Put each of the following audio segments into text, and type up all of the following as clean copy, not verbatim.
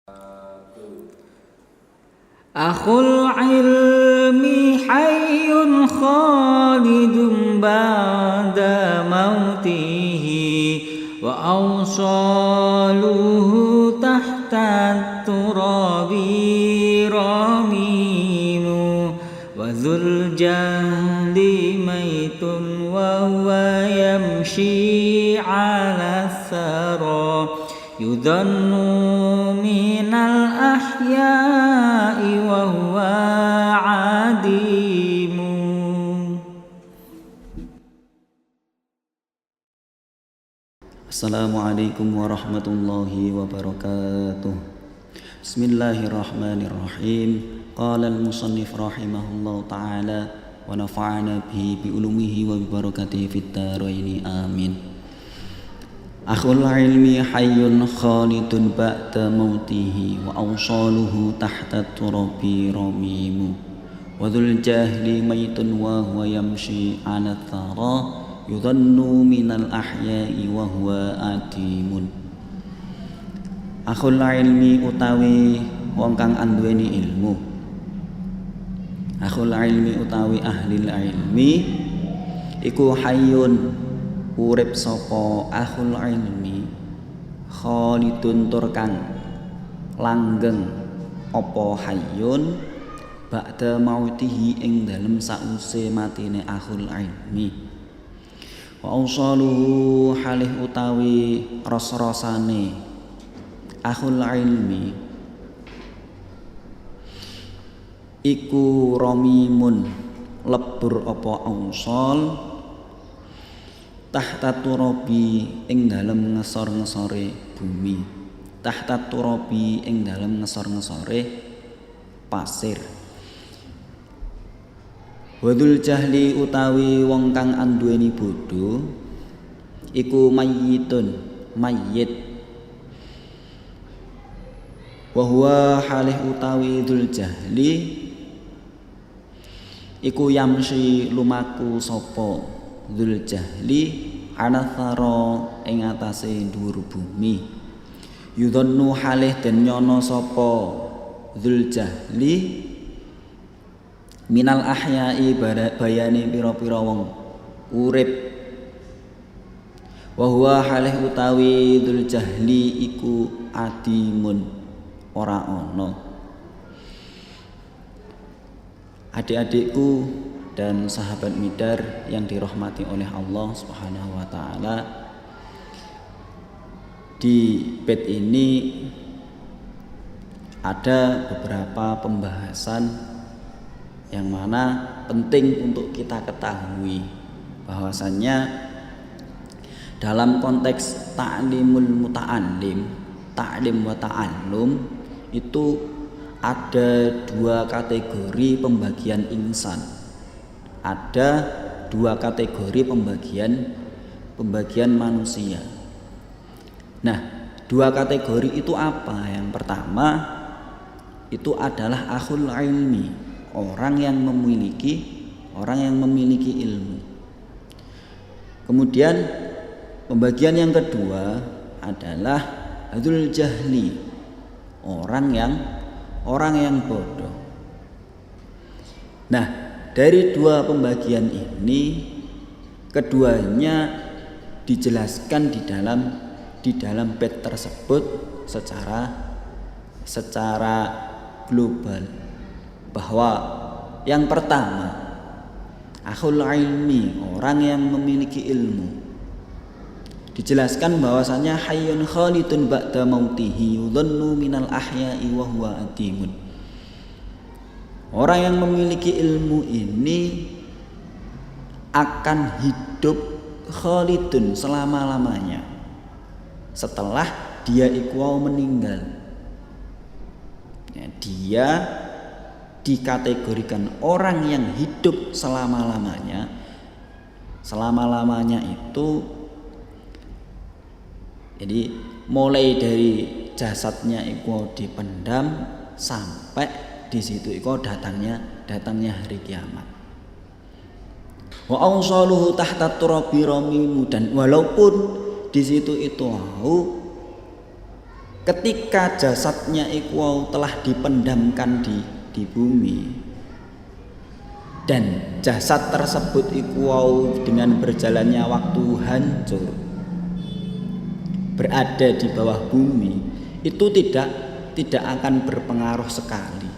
أخو العلم حي خالد بعد موته وأوصاله تحت التراب رميم وذو الجهل ميت وهو يمشي على الثرى يظن من الأحياء وهو عديم. Assalamualaikum warahmatullahi wabarakatuh. Bismillahirrahmanirrahim. Qala al-musannif rahimahullahu ta'ala wa nafa'ana bihi bi ulumihi wa bi barakatihi fid dharaini amin. Akhul ilmi hayyun khalidun ba'da mautihi wa awsaluhu tahta turabi ramimu wa dhul jahli maytun wa huwa yamshi 'ala thara yudhannu minal ahya'i wa huwa atimun. Akhul ilmi utawi wong kang anduweni ilmu. Akhul ilmi utawi ahli ilmi iku hayyun urip sapa akhul ilmi khalidun tur kang langgeng apa hayyun ba'da mautihi ing dalem sause matine akhul ilmi. Wa ausaluhu halih utawi ros-rosane akhul ilmi iku ramimun lebur apa ausal tahta turabi ing dalem ngesor-ngesore bumi, tahta turabi ing dalem ngesor-ngesore pasir. Wadul jahli utawi wong kang anduweni bodho iku mayyitun mayyit wa huwa halih utawi dzul jahli iku yamsi lumaku sapa dzul jahli ana thara ing atase dhuwur bumi yudhannu halih den nyono sapa dzul jahli minal ahya'i bayani pira-pira wong urip wa huwa halih utawi dzul jahli iku adimun ora ana. Adik-adikku dan sahabat Midar yang dirahmati oleh Allah Subhanahu wa taala, di bait ini ada beberapa pembahasan yang mana penting untuk kita ketahui bahwasannya dalam konteks ta'limul muta'allim, ta'lim wa ta'allum itu ada dua kategori pembagian insan. Ada dua kategori pembagian manusia. Nah, dua kategori itu apa? Yang pertama itu adalah akhul ilmi, orang yang memiliki ilmu. Kemudian pembagian yang kedua adalah dzul jahli, orang yang bodoh. Nah, dari dua pembagian ini keduanya dijelaskan di dalam bait tersebut secara global, bahwa yang pertama akhul ilmi, orang yang memiliki ilmu, dijelaskan bahwasanya hayyun khalidun ba'da mautihi yudhannu minal ahya'i wa huwa atimun. Orang yang memiliki ilmu ini akan hidup khalidun selama-lamanya setelah dia iku meninggal. Ya, dia dikategorikan orang yang hidup selama-lamanya. Selama-lamanya itu jadi mulai dari jasadnya itu dipendam sampai di situ itu datangnya hari kiamat. Wa awsaluhu tahta turabi ramimu, dan walaupun di situ itu ketika jasadnya iku telah dipendamkan di bumi, dan jasad tersebut iku dengan berjalannya waktu hancur, berada di bawah bumi, itu tidak akan berpengaruh sekali.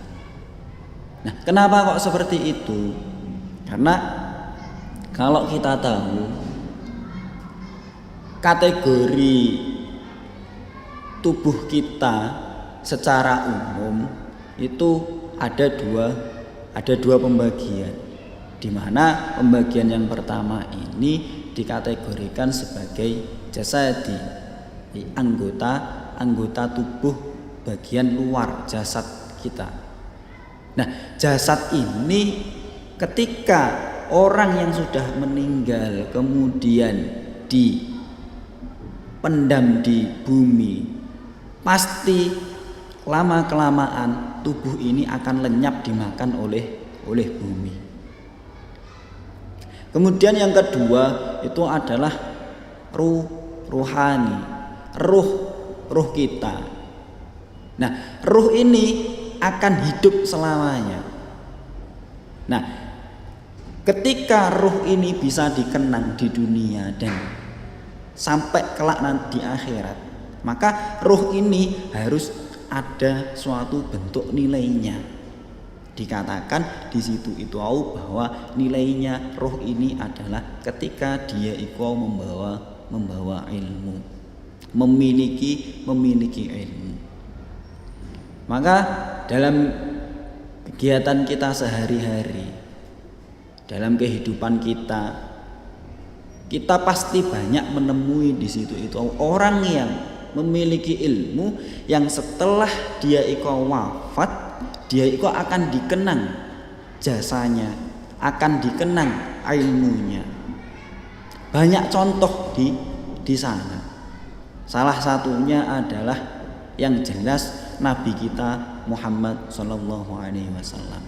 Nah, kenapa kok seperti itu? Karena kalau kita tahu kategori tubuh kita secara umum itu ada dua pembagian, di mana pembagian yang pertama ini dikategorikan sebagai jasadi, anggota tubuh bagian luar jasad kita. Nah, jasad ini ketika orang yang sudah meninggal kemudian dipendam di bumi, pasti lama-kelamaan tubuh ini akan lenyap dimakan oleh bumi. Kemudian yang kedua itu adalah ruhani, ruh kita. Nah, ruh ini akan hidup selamanya. Nah, ketika ruh ini bisa dikenang di dunia dan sampai kelak nanti di akhirat, maka ruh ini harus ada suatu bentuk nilainya. Dikatakan di situ itu bahwa nilainya ruh ini adalah ketika dia membawa ilmu, memiliki ilmu. Maka dalam kegiatan kita sehari-hari, dalam kehidupan kita pasti banyak menemui di situ itu orang yang memiliki ilmu, yang setelah dia wafat, dia akan dikenang jasanya, akan dikenang ilmunya. Banyak contoh di sana. Salah satunya adalah yang jelas Nabi kita Muhammad Sallallahu Alaihi Wasallam.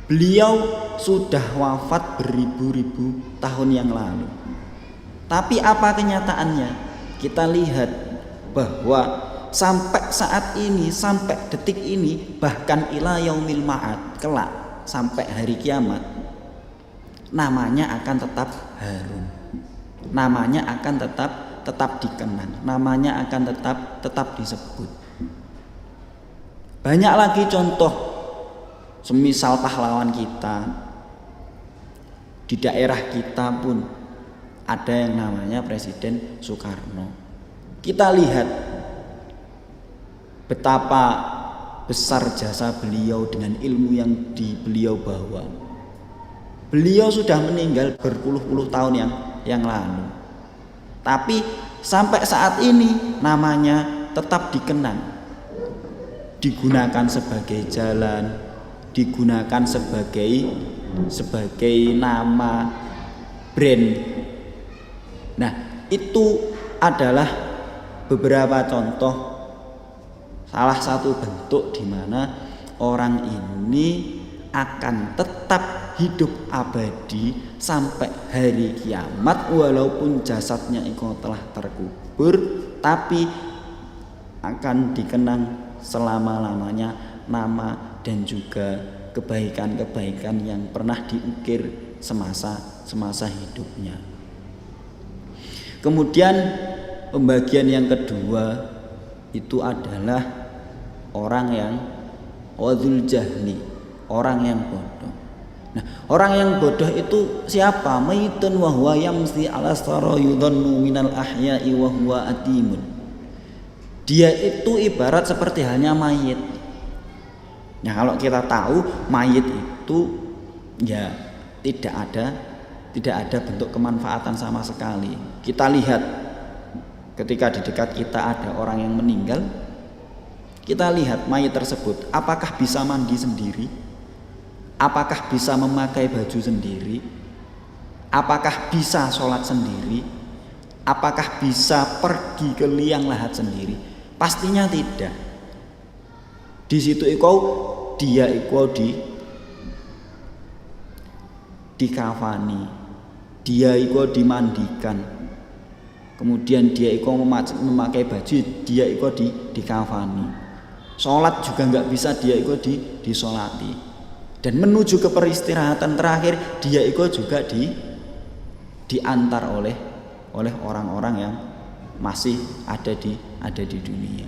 Beliau sudah wafat beribu-ribu tahun yang lalu. Tapi apa kenyataannya? Kita lihat bahwa sampai saat ini, sampai detik ini, bahkan ila yaumil ma'ad, kelak sampai hari kiamat, namanya akan tetap harum. Namanya akan tetap dikenang, namanya akan tetap disebut. Banyak lagi contoh, semisal pahlawan kita di daerah kita pun ada yang namanya Presiden Soekarno. Kita lihat betapa besar jasa beliau dengan ilmu yang beliau bawa. Beliau sudah meninggal berpuluh-puluh tahun yang lalu, tapi sampai saat ini namanya tetap dikenang, digunakan sebagai jalan, digunakan sebagai nama brand. Nah, itu adalah beberapa contoh, salah satu bentuk di mana orang ini akan tetap hidup abadi sampai hari kiamat, walaupun jasadnya itu telah terkubur, tapi akan dikenang selama-lamanya nama dan juga kebaikan-kebaikan yang pernah diukir semasa hidupnya. Kemudian pembagian yang kedua itu adalah orang yang wadzul jahli, orang yang bodoh. Nah, orang yang bodoh itu siapa? Maitun wa huwa yamsi ala sara yudhannu minal ahya'i wa huwa atimun. Dia itu ibarat seperti halnya mayit. Nah, kalau kita tahu mayit itu ya tidak ada bentuk kemanfaatan sama sekali. Kita lihat ketika di dekat kita ada orang yang meninggal, kita lihat mayit tersebut apakah bisa mandi sendiri, apakah bisa memakai baju sendiri, apakah bisa sholat sendiri, apakah bisa pergi ke liang lahat sendiri. Pastinya tidak. Di situ dia dikafani, dia dimandikan, kemudian dia iko memakai baju, dia iko dikafani. Sholat juga nggak bisa dia iko disolati. Dan menuju ke peristirahatan terakhir, dia iko juga diantar oleh orang-orang yang masih ada di dunia.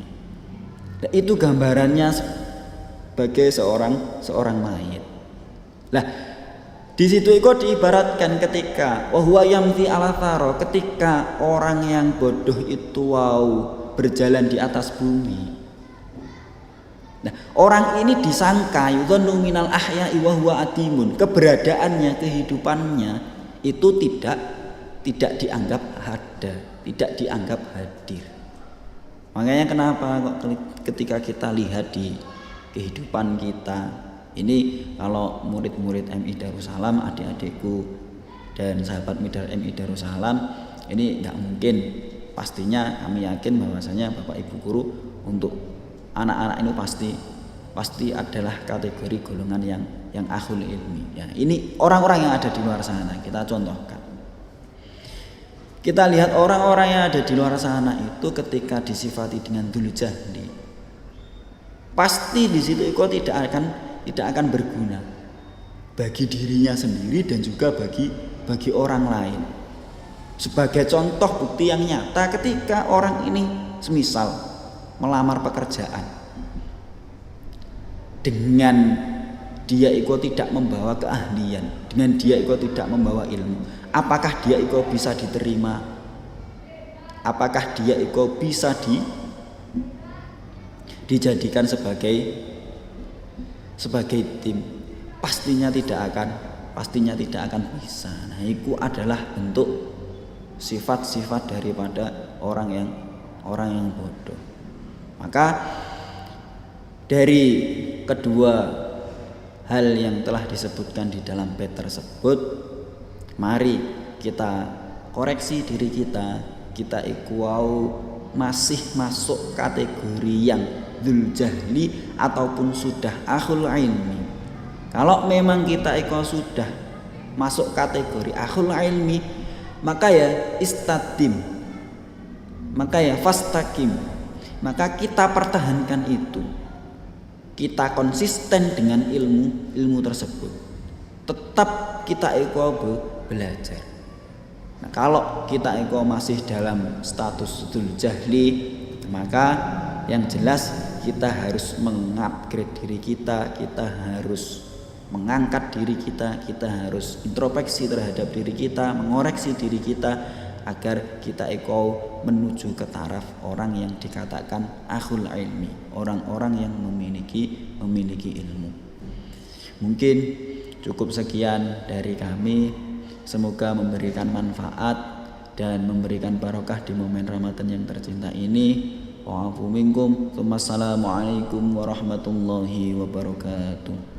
Nah, itu gambarannya sebagai seorang mayit. Lah, di situ itu diibaratkan ketika wahwa yamti ala tharo, ketika orang yang bodoh itu berjalan di atas bumi. Nah, orang ini disangka yudhannu minal ahya'i wa huwa adimun, keberadaannya, kehidupannya itu tidak dianggap ada, tidak dianggap hadir. Makanya kenapa kok ketika kita lihat di kehidupan kita ini, kalau murid-murid MI Darussalam, adik-adikku dan sahabat MI Darussalam, ini nggak mungkin, pastinya kami yakin bahwasanya Bapak Ibu guru untuk anak-anak ini pasti adalah kategori golongan yang ahlul ilmi. Ya, ini orang-orang yang ada di luar sana, kita contohkan. Kita lihat orang-orang yang ada di luar sana itu ketika disifati dengan dzul jahli, pasti di situ itu tidak akan berguna bagi dirinya sendiri dan juga bagi orang lain. Sebagai contoh bukti yang nyata, ketika orang ini semisal melamar pekerjaan, dengan dia itu tidak membawa keahlian, dengan dia itu tidak membawa ilmu, apakah dia itu bisa diterima? Apakah dia itu bisa dijadikan sebagai tim? Pastinya tidak akan bisa. Nah, itu adalah bentuk sifat-sifat daripada orang yang bodoh. Maka dari kedua hal yang telah disebutkan di dalam bait tersebut, mari kita koreksi diri kita masih masuk kategori yang dzul jahli ataupun sudah ahlul ilmi. Kalau memang kita sudah masuk kategori ahlul ilmi, maka ya istadim, maka ya fastaqim, maka kita pertahankan itu. Kita konsisten dengan ilmu tersebut. Tetap kita belajar. Nah, kalau kita masih dalam status dzul jahli, maka yang jelas kita harus mengupgrade diri kita harus mengangkat diri kita harus introspeksi terhadap diri kita, mengoreksi diri kita agar kita menuju ke taraf orang yang dikatakan ahlul ilmi, orang-orang yang memiliki ilmu. Mungkin cukup sekian dari kami. Semoga memberikan manfaat dan memberikan barokah di momen Ramadan yang tercinta ini. Wa'afu minkum. Wassalamualaikum warahmatullahi wabarakatuh.